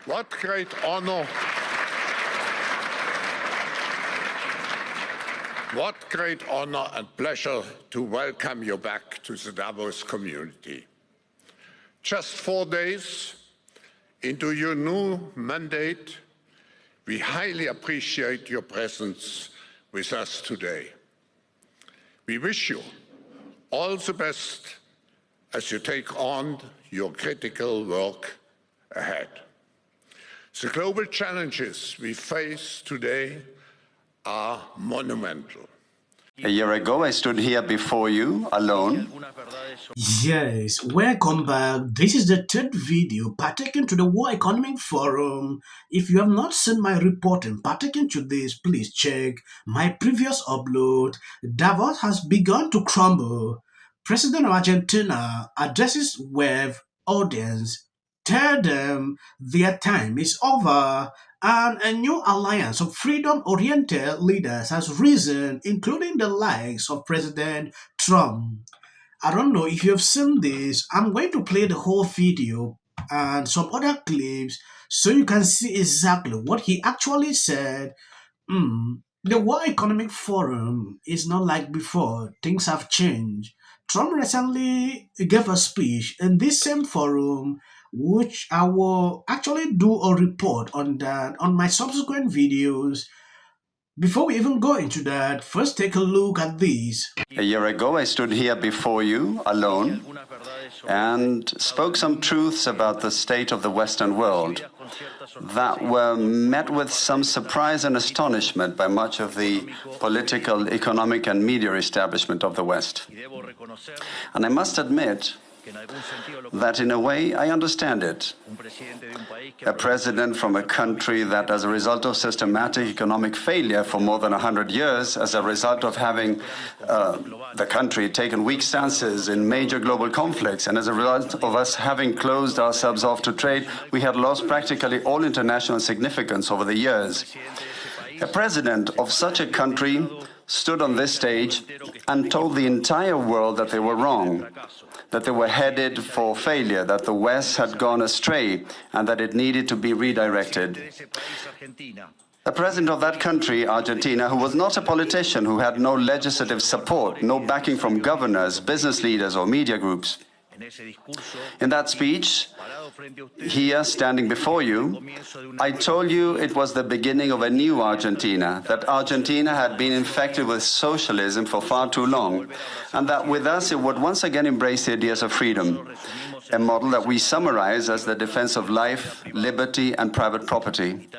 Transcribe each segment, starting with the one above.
What great honor. What great honor and pleasure to welcome you back to the Davos community. Just 4 days into your new mandate, we highly appreciate your presence with us today. We wish you all the best as you take on your critical work ahead. The global challenges we face today are monumental. A year ago, I stood here before you, alone. Yes, welcome back. This is the third video partaking to the World Economic Forum. If you have not seen my reporting partaking to this, please check my previous upload. Davos has begun to crumble. President of Argentina addresses WEF audience, tell them their time is over, and a new alliance of freedom-oriented leaders has risen, including the likes of President Trump. I don't know if you've seen this. I'm going to play the whole video and some other clips so you can see exactly what he actually said. The World Economic Forum is not like before. Things have changed. Trump recently gave a speech in this same forum, which I will actually do a report on that on my subsequent videos. Before we even go into that, first take a look at this. A year ago, I stood here before you, alone, and spoke some truths about the state of the Western world that were met with some surprise and astonishment by much of the political, economic, and media establishment of the West. And I must admit that in a way I understand it. A president from a country that, as a result of systematic economic failure for more than 100 years, as a result of having the country taken weak stances in major global conflicts, and as a result of us having closed ourselves off to trade, we had lost practically all international significance over the years. A president of such a country stood on this stage and told the entire world that they were wrong, that they were headed for failure, that the West had gone astray, and that it needed to be redirected. The president of that country, Argentina, who was not a politician, who had no legislative support, no backing from governors, business leaders, or media groups. In that speech, here, standing before you, I told you it was the beginning of a new Argentina, that Argentina had been infected with socialism for far too long, and that with us it would once again embrace the ideas of freedom, a model that we summarize as the defense of life, liberty, and private property.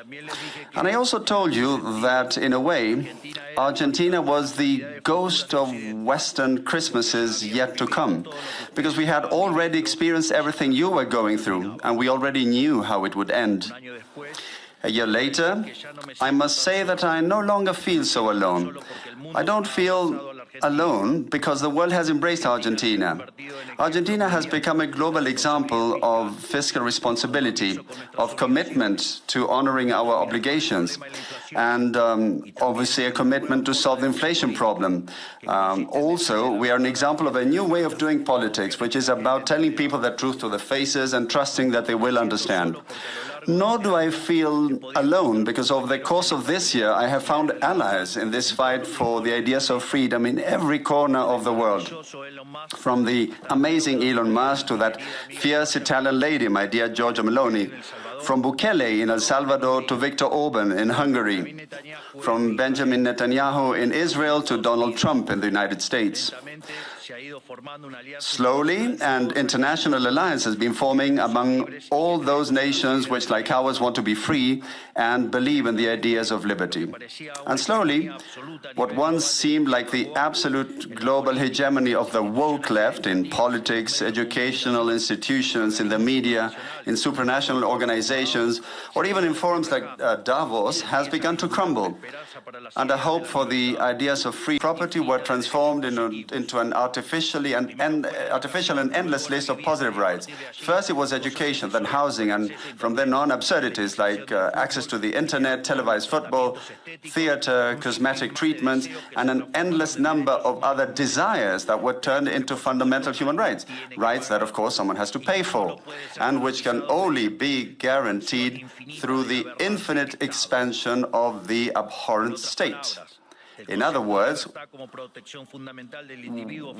And I also told you that, in a way, Argentina was the ghost of Western Christmases yet to come, because we had already experienced everything you were going through, and we already knew how it would end. A year later, I must say that I no longer feel so alone. I don't feel alone because the world has embraced Argentina. Argentina has become a global example of fiscal responsibility, of commitment to honoring our obligations, and obviously a commitment to solve the inflation problem. Also, we are an example of a new way of doing politics, which is about telling people the truth to their faces and trusting that they will understand. Nor do I feel alone, because over the course of this year, I have found allies in this fight for the ideas of freedom in every corner of the world. From the amazing Elon Musk to that fierce Italian lady, my dear Giorgia Meloni. From Bukele in El Salvador to Viktor Orban in Hungary. From Benjamin Netanyahu in Israel to Donald Trump in the United States. Slowly, an international alliance has been forming among all those nations which, like ours, want to be free and believe in the ideas of liberty. And slowly, what once seemed like the absolute global hegemony of the woke left in politics, educational institutions, in the media, in supranational organizations, or even in forums like Davos, has begun to crumble. And a hope for the ideas of free property were transformed into an artificial artificial and endless list of positive rights. First it was education, then housing, and from then on absurdities like access to the internet, televised football, theater, cosmetic treatments, and an endless number of other desires that were turned into fundamental human rights. Rights that, of course, someone has to pay for, and which can only be guaranteed through the infinite expansion of the abhorrent state. In other words,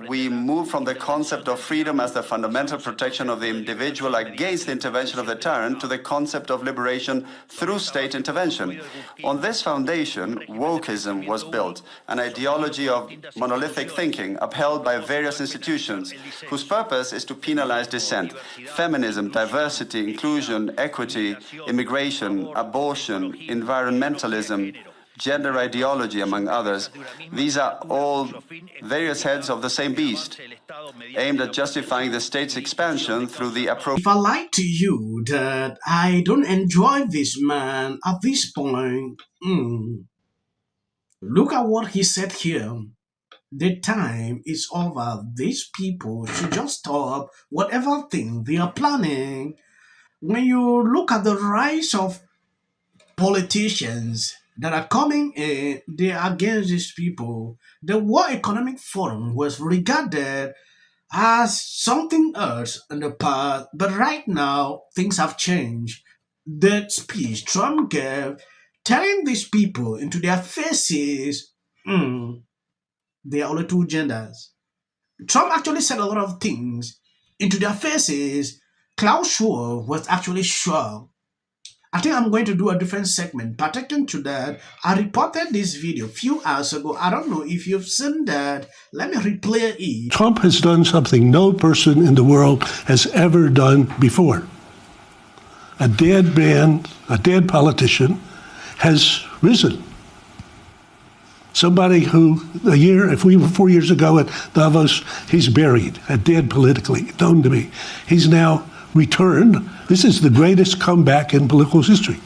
we move from the concept of freedom as the fundamental protection of the individual against the intervention of the tyrant to the concept of liberation through state intervention. On this foundation, wokeism was built, an ideology of monolithic thinking upheld by various institutions, whose purpose is to penalize dissent. Feminism, diversity, inclusion, equity, immigration, abortion, environmentalism, gender ideology, among others. These are all various heads of the same beast, aimed at justifying the state's expansion through the appropriate. If I lie to you that I don't enjoy this man at this point, look at what he said here. The time is over. These people should just stop whatever thing they are planning. When you look at the rise of politicians that are coming in, they are against these people. The World Economic Forum was regarded as something else in the past, but right now things have changed. The speech Trump gave, telling these people into their faces, they are only two genders. Trump actually said a lot of things into their faces. Klaus Schwab was actually shocked. I think I'm going to do a different segment pertaining to that. I reported this video a few hours ago. I don't know if you've seen that. Let me replay it. Trump has done something no person in the world has ever done before. A dead man, a dead politician, has risen. Somebody who, if we were 4 years ago at Davos, he's buried, dead politically, known to me. He's now returned. This is the greatest comeback in political history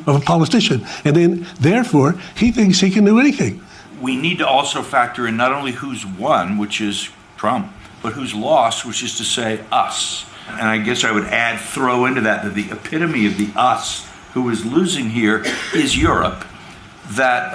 of a politician. And then, therefore, he thinks he can do anything. We need to also factor in not only who's won, which is Trump, but who's lost, which is to say us. And I guess I would throw into that the epitome of the us who is losing here is Europe. That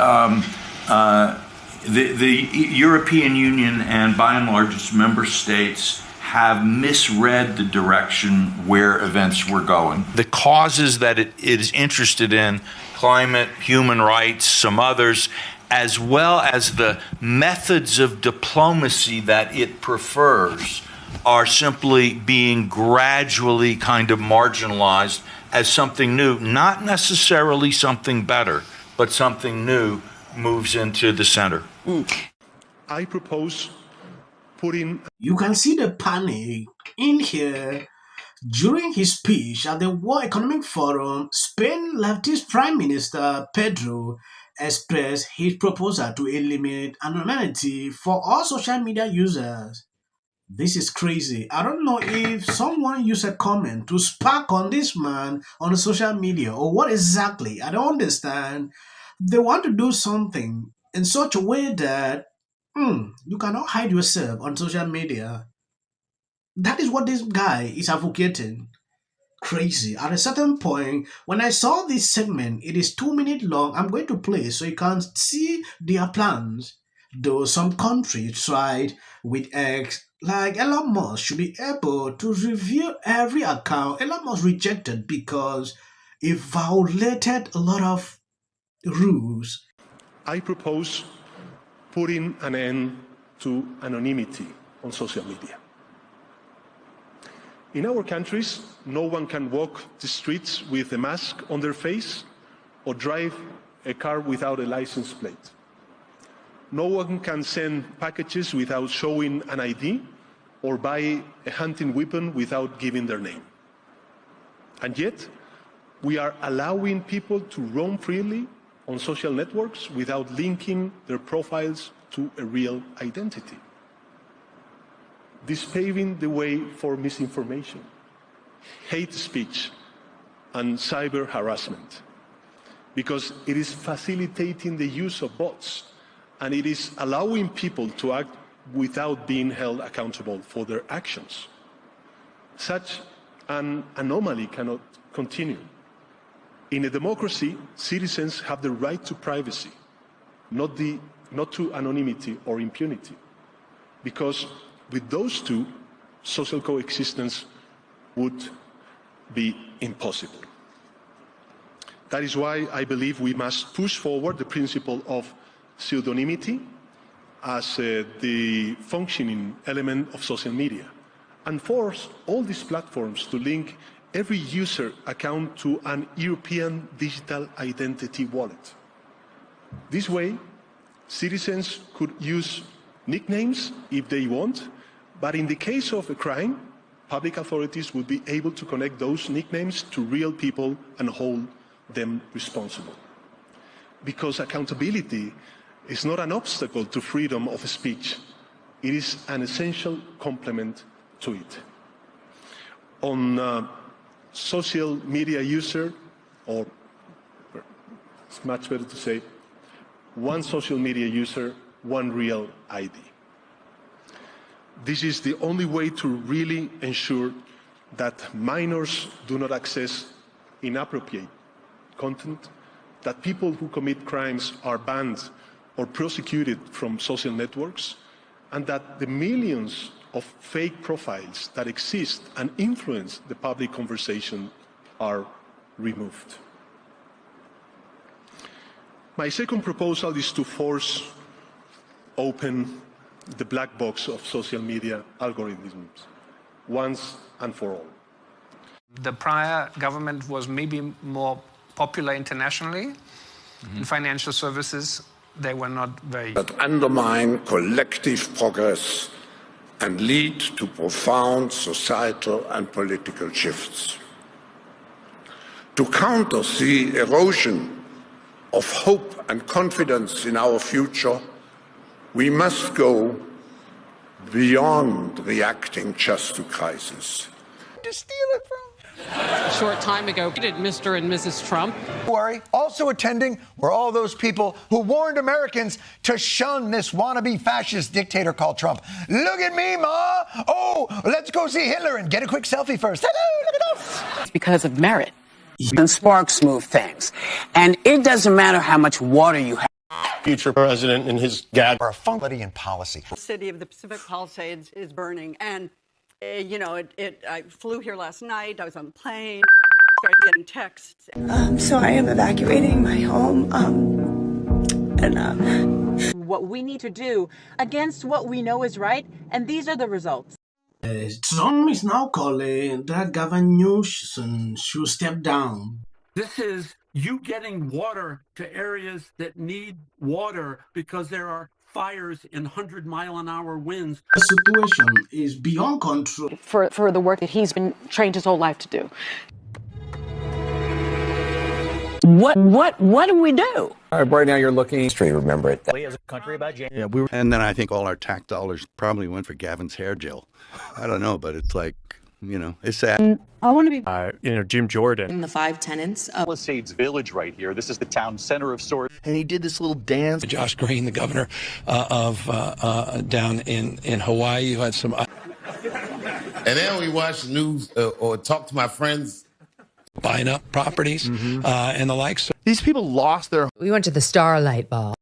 the European Union and by and large its member states have misread the direction where events were going. The causes that it is interested in, climate, human rights, some others, as well as the methods of diplomacy that it prefers, are simply being gradually kind of marginalized as something new, not necessarily something better, but something new moves into the center. I propose putting... You can see the panic in here. During his speech at the World Economic Forum, Spain leftist Prime Minister Pedro expressed his proposal to eliminate anonymity for all social media users. This is crazy. I don't know if someone used a comment to spark on this man on social media or what exactly. I don't understand. They want to do something in such a way that you cannot hide yourself on social media. That is what this guy is advocating. Crazy. At a certain point, when I saw this segment, it is 2 minutes long. I'm going to play so you can see their plans. Though some countries tried with X, like Elon Musk should be able to review every account. Elon Musk rejected because it violated a lot of rules. I propose putting an end to anonymity on social media. In our countries, no one can walk the streets with a mask on their face or drive a car without a license plate. No one can send packages without showing an ID or buy a hunting weapon without giving their name. And yet, we are allowing people to roam freely on social networks without linking their profiles to a real identity. This paving the way for misinformation, hate speech, and cyber harassment, because it is facilitating the use of bots and it is allowing people to act without being held accountable for their actions. Such an anomaly cannot continue. In a democracy, citizens have the right to privacy, not to anonymity or impunity, because with those two, social coexistence would be impossible. That is why I believe we must push forward the principle of pseudonymity as the functioning element of social media, and force all these platforms to link every user account to an European digital identity wallet. This way, citizens could use nicknames if they want, but in the case of a crime, public authorities would be able to connect those nicknames to real people and hold them responsible. Because accountability is not an obstacle to freedom of speech. It is an essential complement to it. On social media user, or it's much better to say, one social media user, one real ID. This is the only way to really ensure that minors do not access inappropriate content, that people who commit crimes are banned or prosecuted from social networks, and that the millions of fake profiles that exist and influence the public conversation are removed. My second proposal is to force open the black box of social media algorithms once and for all. The prior government was maybe more popular internationally. In financial services, they were not very... That undermine collective progress and lead to profound societal and political shifts. To counter the erosion of hope and confidence in our future, we must go beyond reacting just to crisis. To steal it from. A short time ago, Mr. and Mrs. Trump. Also attending were all those people who warned Americans to shun this wannabe fascist dictator called Trump. Look at me, Ma! Oh, let's go see Hitler and get a quick selfie first. Hello, look at us! It's because of merit. And sparks move things. And it doesn't matter how much water you have. Future president and his gag. Or a funky in policy. The city of the Pacific Palisades is burning. And, you know, I flew here last night. I was on the plane. Started getting texts. So I am evacuating my home. What we need to do against what we know is right. And these are the results. Trump is now calling that Gavin Newsom should step down. This is you getting water to areas that need water because there are fires in 100-mile-an-hour winds. The situation is beyond control. For the work that he's been trained his whole life to do. What do we do? Right now you're looking straight. Remember it. We as a country about and then I think all our tax dollars probably went for Gavin's hair gel. I don't know, but it's like, you know, it's sad. I want to be, Jim Jordan. In the 5 tenants of Palisades Village right here. This is the town center of sorts. And he did this little dance. Josh Green, the governor of down in Hawaii, who had some. And then we watch the news or talk to my friends. Buying up properties and the likes. These people lost their... We went to the Starlight Ball.